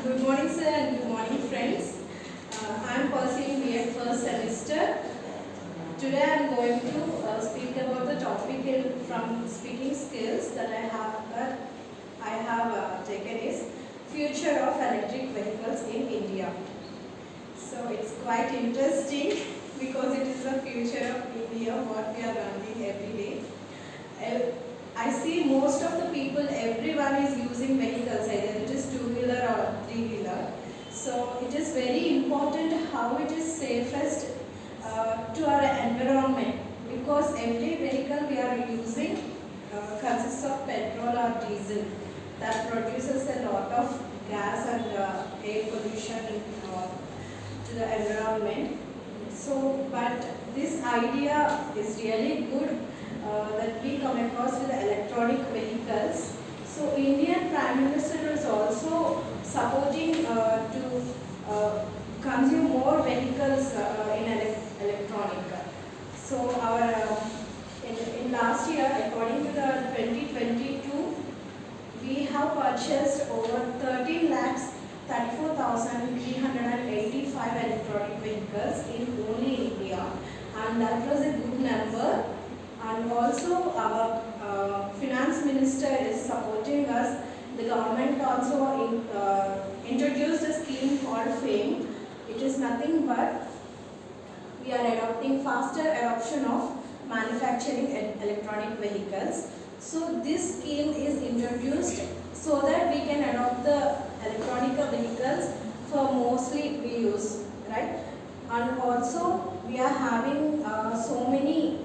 Good morning, sir, and good morning, friends. I am pursuing B.Ed first semester. Today I am going to speak about the topic from speaking skills that I have taken is future of electric vehicles in India. So it's quite interesting because it is the future of India, what we are learning every day. I see most of the people, everyone is using vehicles, either it is two-wheeler or three-wheeler. So it is very important how it is safest to our environment, because every vehicle we are using consists of petrol or diesel that produces a lot of gas and air pollution to the environment. So, but this idea is really good that we come across with the electronic vehicles. So Indian Prime Minister is also supporting to consume more vehicles in electronic. So our in last year, according to the 2022, we have purchased over 13 lakhs 34,385 electronic vehicles in only India, and that was a good number. And also our finance minister is supporting us. The government also introduced a scheme called FAME. It is nothing but we are adopting faster adoption of manufacturing electronic vehicles. So this scheme is introduced so that we can adopt the electronic vehicles for mostly we use, right? And also we are having so many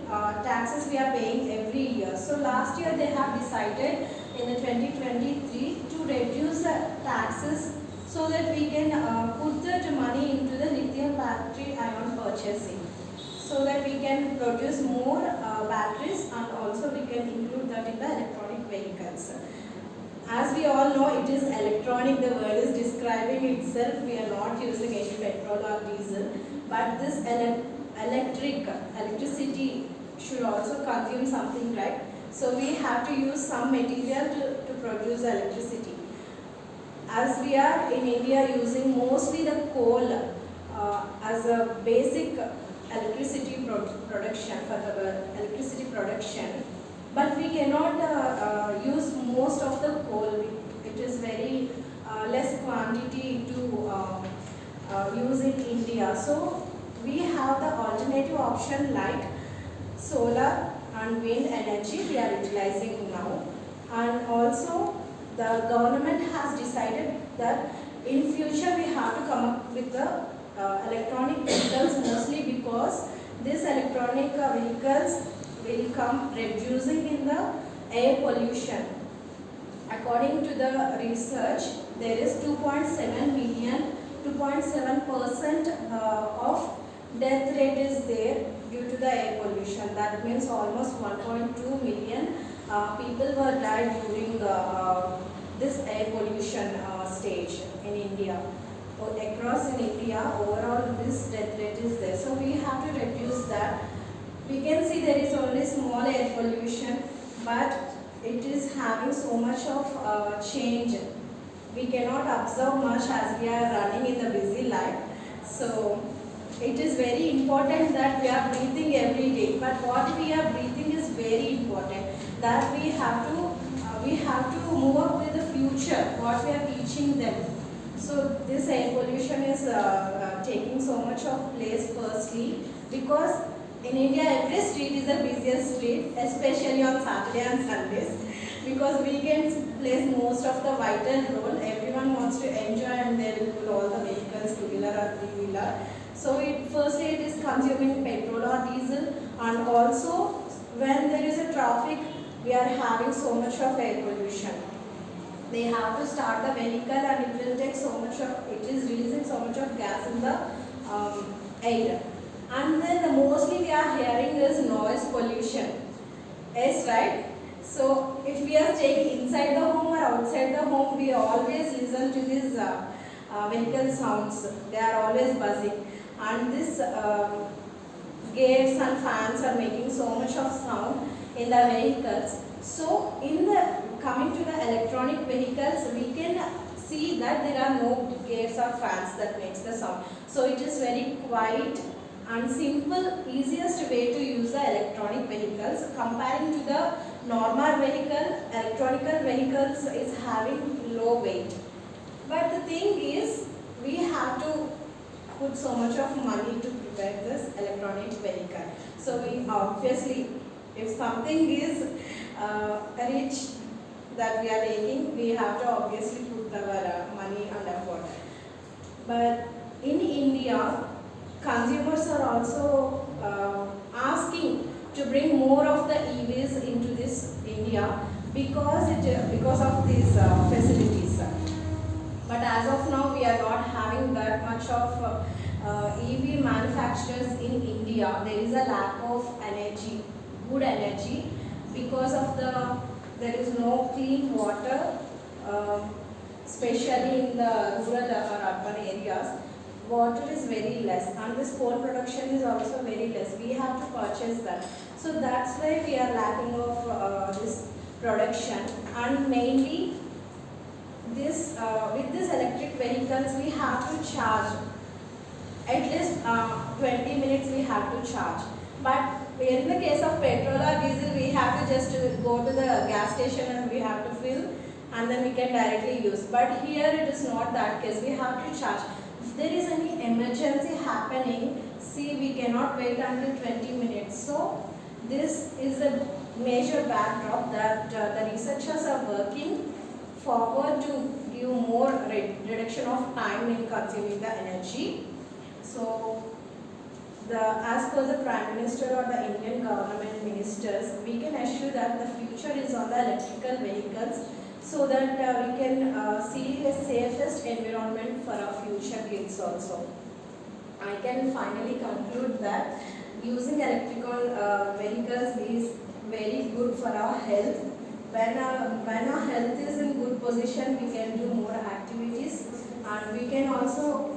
taxes we are paying every year. So last year they have decided in the 2023 to reduce the taxes so that we can put that money into the lithium battery ion purchasing, so that we can produce more batteries, and also we can include that in the electronic vehicles. As we all know, it is electronic, the word is describing itself. We are not using any petrol or diesel, but this electricity should also consume something, right? So we have to use some material to produce electricity. As we are in India using mostly the coal as a basic electricity production for the electricity production, but we cannot use most of the coal. It is very less quantity to use in India. So we have the alternative option like solar and wind energy we are utilizing now. And also the government has decided that in future we have to come up with the electronic vehicles, mostly because these electronic vehicles will come reducing in the air pollution. According to the research, there is 2.7% of death rate is there due to the air pollution. That means almost 1.2 million people were died during this air pollution stage in India. Across in India, overall this death rate is there. So we have to reduce that. We can see there is only small air pollution, but it is having so much of change. We cannot observe much as we are running in the busy life. So it is very important that we are breathing every day. But what we are breathing is very important. That we have to move up with the future. What we are teaching them. So this air pollution is taking so much of place. Firstly, because in India, every street is the busiest street, especially on Saturday and Sundays, because weekends plays most of the vital role. Everyone wants to enjoy, and they will put all the vehicles, two-wheeler or three-wheeler. So firstly it is consuming petrol or diesel, and also when there is a traffic, we are having so much of air pollution. They have to start the vehicle, and it will take so much of, it is releasing so much of gas in the air. And then mostly we are hearing is noise pollution. Yes, right? So if we are staying inside the home or outside the home, we always listen to these vehicle sounds. They are always buzzing. And this gates and fans are making so much of sound in the vehicles. So in the coming to the electronic vehicles, we can see that that there are no gears or fans that makes the sound. So it is very quiet and simple, easiest way to use the electronic vehicles. Comparing to the normal vehicle, electronic vehicles is having low weight. But the thing is, we have to put so much of money to prepare this electronic vehicle. So we obviously, if something is rich that we are taking, we have to obviously put our money and effort. But in India, consumers are also asking to bring more of the EVs into this India because of these facilities. But as of now, we are not having that much of EV manufacturers in India. There is a lack of energy, good energy, because of there is no clean water, especially in the rural or urban areas. Water is very less, and this coal production is also very less. We have to purchase that. So that's why we are lacking of this production, and mainly this with these electric vehicles we have to charge at least 20 minutes we have to charge. But in the case of petrol or diesel, we have to just go to the gas station and we have to fill, and then we can directly use. But here it is not that case. We have to charge. If there is any emergency happening, see, we cannot wait until 20 minutes. So this is a major backdrop that the researchers are working forward to give more reduction of time in consuming the energy. So as per the Prime Minister or the Indian government ministers, we can assure that the future is on the electrical vehicles, so that we can see the safest environment for our future kids also. I can finally conclude that using electrical vehicles is very good for our health. When our health is in good position, we can do more activities, and we can also,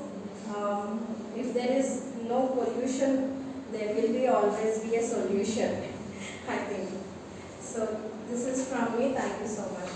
if there is no pollution, there will be always be a solution. I think so. This is from me. Thank you so much.